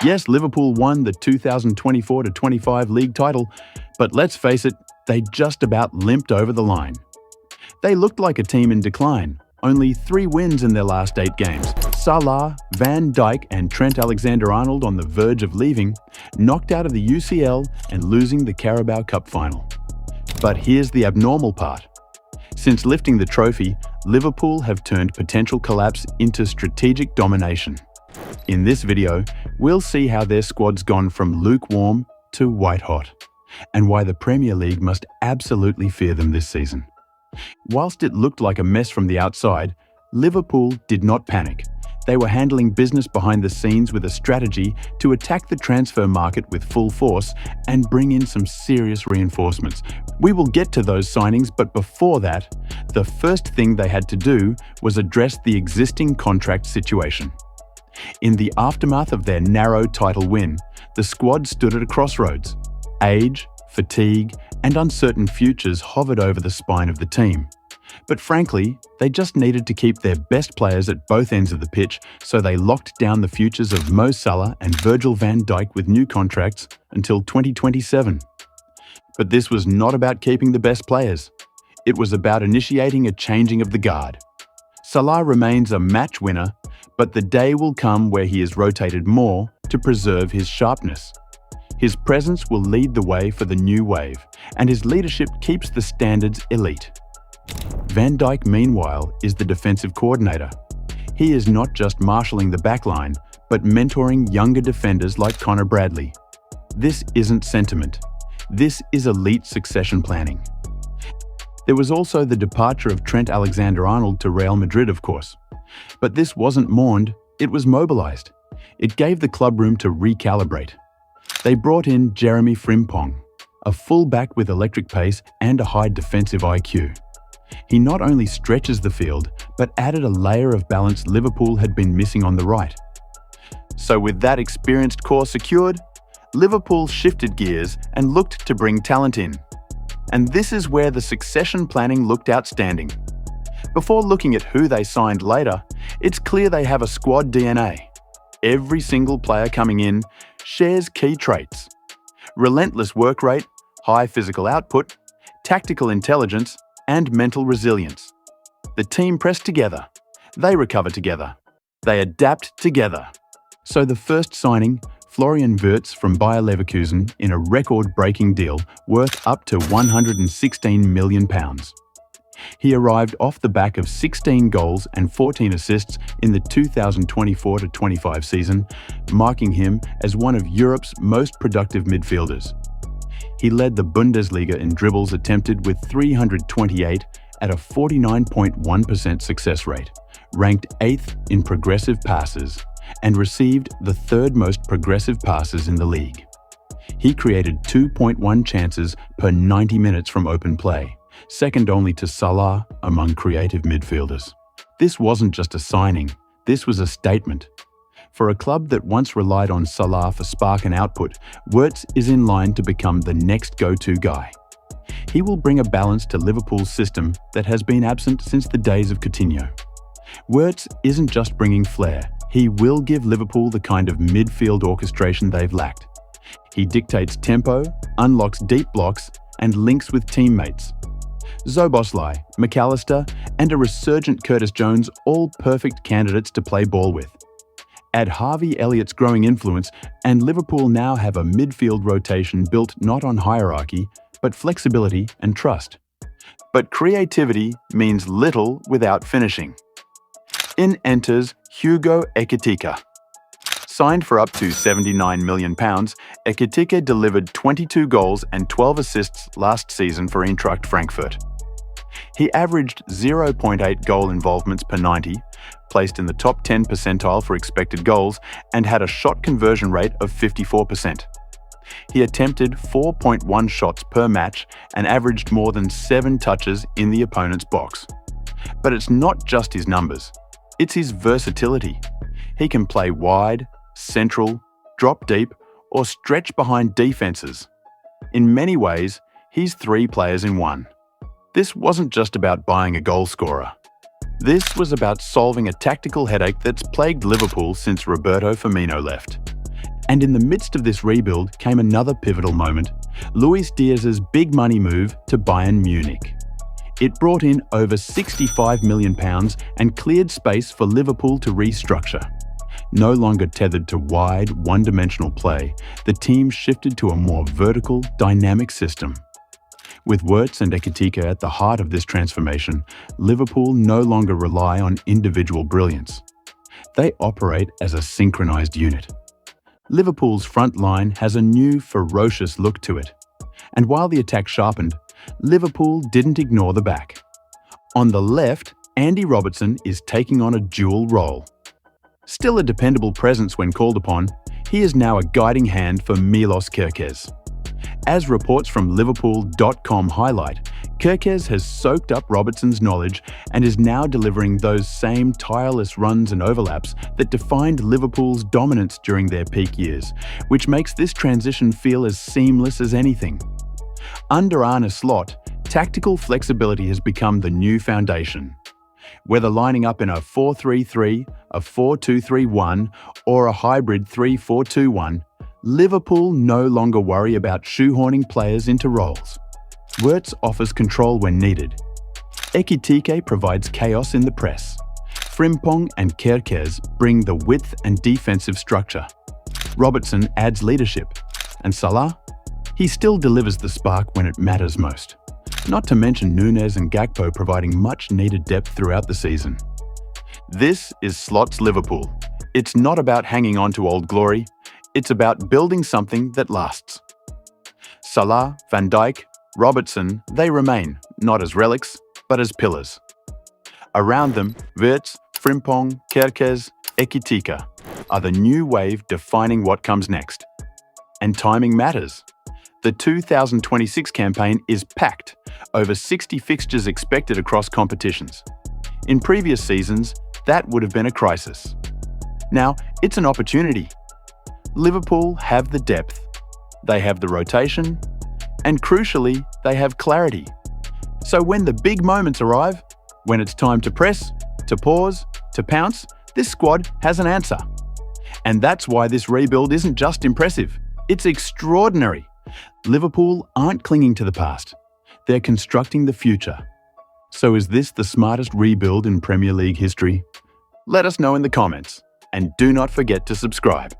Yes, Liverpool won the 2024-25 league title, but let's face it, they just about limped over the line. They looked like a team in decline. Only 3 wins in their last 8 games. Salah, Dijk and Trent Alexander-Arnold on the verge of leaving, knocked out of the UCL and losing the Carabao Cup final. But here's the abnormal part. Since lifting the trophy, Liverpool have turned potential collapse into strategic domination. In this video, we'll see how their squad's gone from lukewarm to white-hot, and why the Premier League must absolutely fear them this season. Whilst it looked like a mess from the outside, Liverpool did not panic. They were handling business behind the scenes with a strategy to attack the transfer market with full force and bring in some serious reinforcements. We will get to those signings, but before that, the first thing they had to do was address the existing contract situation. In the aftermath of their narrow title win, the squad stood at a crossroads. Age, fatigue, and uncertain futures hovered over the spine of the team. But frankly, they just needed to keep their best players at both ends of the pitch, so they locked down the futures of Mo Salah and Virgil van Dijk with new contracts until 2027. But this was not about keeping the best players. It was about initiating a changing of the guard. Salah remains a match winner, but the day will come where he is rotated more to preserve his sharpness. His presence will lead the way for the new wave, and his leadership keeps the standards elite. Van Dijk, meanwhile, is the defensive coordinator. He is not just marshalling the backline, but mentoring younger defenders like Connor Bradley. This isn't sentiment. This is elite succession planning. There was also the departure of Trent Alexander-Arnold to Real Madrid, of course. But this wasn't mourned, it was mobilized. It gave the club room to recalibrate. They brought in Jeremy Frimpong, a full-back with electric pace and a high defensive IQ. He not only stretches the field, but added a layer of balance Liverpool had been missing on the right. So with that experienced core secured, Liverpool shifted gears and looked to bring talent in. And this is where the succession planning looked outstanding. Before looking at who they signed later, it's clear they have a squad DNA. Every single player coming in shares key traits: relentless work rate, high physical output, tactical intelligence, and mental resilience. The team press together. They recover together. They adapt together. So the first signing, Florian Wartz from Bayer Leverkusen, in a record-breaking deal worth up to £116 million. He arrived off the back of 16 goals and 14 assists in the 2024-25 season, marking him as one of Europe's most productive midfielders. He led the Bundesliga in dribbles attempted with 328 at a 49.1% success rate, ranked 8th in progressive passes, and received the 3rd most progressive passes in the league. He created 2.1 chances per 90 minutes from open play, second only to Salah among creative midfielders. This wasn't just a signing, this was a statement. For a club that once relied on Salah for spark and output, Wartz is in line to become the next go-to guy. He will bring a balance to Liverpool's system that has been absent since the days of Coutinho. Wartz isn't just bringing flair, he will give Liverpool the kind of midfield orchestration they've lacked. He dictates tempo, unlocks deep blocks, and links with teammates. Szoboszlai, McAllister, and a resurgent Curtis Jones, all perfect candidates to play ball with. Add Harvey Elliott's growing influence, and Liverpool now have a midfield rotation built not on hierarchy, but flexibility and trust. But creativity means little without finishing. In enters Hugo Eketa. Signed for up to £79 million, Eketa delivered 22 goals and 12 assists last season for Eintracht Frankfurt. He averaged 0.8 goal involvements per 90, placed in the top 10 percentile for expected goals, and had a shot conversion rate of 54%. He attempted 4.1 shots per match and averaged more than 7 touches in the opponent's box. But it's not just his numbers, it's his versatility. He can play wide, central, drop deep, or stretch behind defenses. In many ways, he's 3 players in one. This wasn't just about buying a goal scorer. This was about solving a tactical headache that's plagued Liverpool since Roberto Firmino left. And in the midst of this rebuild came another pivotal moment, Luis Diaz's big money move to Bayern Munich. It brought in over £65 million and cleared space for Liverpool to restructure. No longer tethered to wide, one-dimensional play, the team shifted to a more vertical, dynamic system. With Wartz and Eketa at the heart of this transformation, Liverpool no longer rely on individual brilliance. They operate as a synchronized unit. Liverpool's front line has a new, ferocious look to it. And while the attack sharpened, Liverpool didn't ignore the back. On the left, Andy Robertson is taking on a dual role. Still a dependable presence when called upon, he is now a guiding hand for Milos Kerkez. As reports from Liverpool.com highlight, Kerkez has soaked up Robertson's knowledge and is now delivering those same tireless runs and overlaps that defined Liverpool's dominance during their peak years, which makes this transition feel as seamless as anything. Under Arne Slot, tactical flexibility has become the new foundation. Whether lining up in a 4-3-3, a 4-2-3-1, or a hybrid 3-4-2-1, Liverpool no longer worry about shoehorning players into roles. Wartz offers control when needed. Eketa provides chaos in the press. Frimpong and Kerkez bring the width and defensive structure. Robertson adds leadership. And Salah? He still delivers the spark when it matters most. Not to mention Núñez and Gakpo providing much-needed depth throughout the season. This is Slot's Liverpool. It's not about hanging on to old glory. It's about building something that lasts. Salah, Van Dijk, Robertson, they remain, not as relics, but as pillars. Around them, Wartz, Frimpong, Kerkez, Eketa are the new wave defining what comes next. And timing matters. The 2026 campaign is packed, over 60 fixtures expected across competitions. In previous seasons, that would have been a crisis. Now, it's an opportunity. Liverpool have the depth, they have the rotation, and crucially, they have clarity. So when the big moments arrive, when it's time to press, to pause, to pounce, this squad has an answer. And that's why this rebuild isn't just impressive, it's extraordinary. Liverpool aren't clinging to the past, they're constructing the future. So is this the smartest rebuild in Premier League history? Let us know in the comments, and do not forget to subscribe.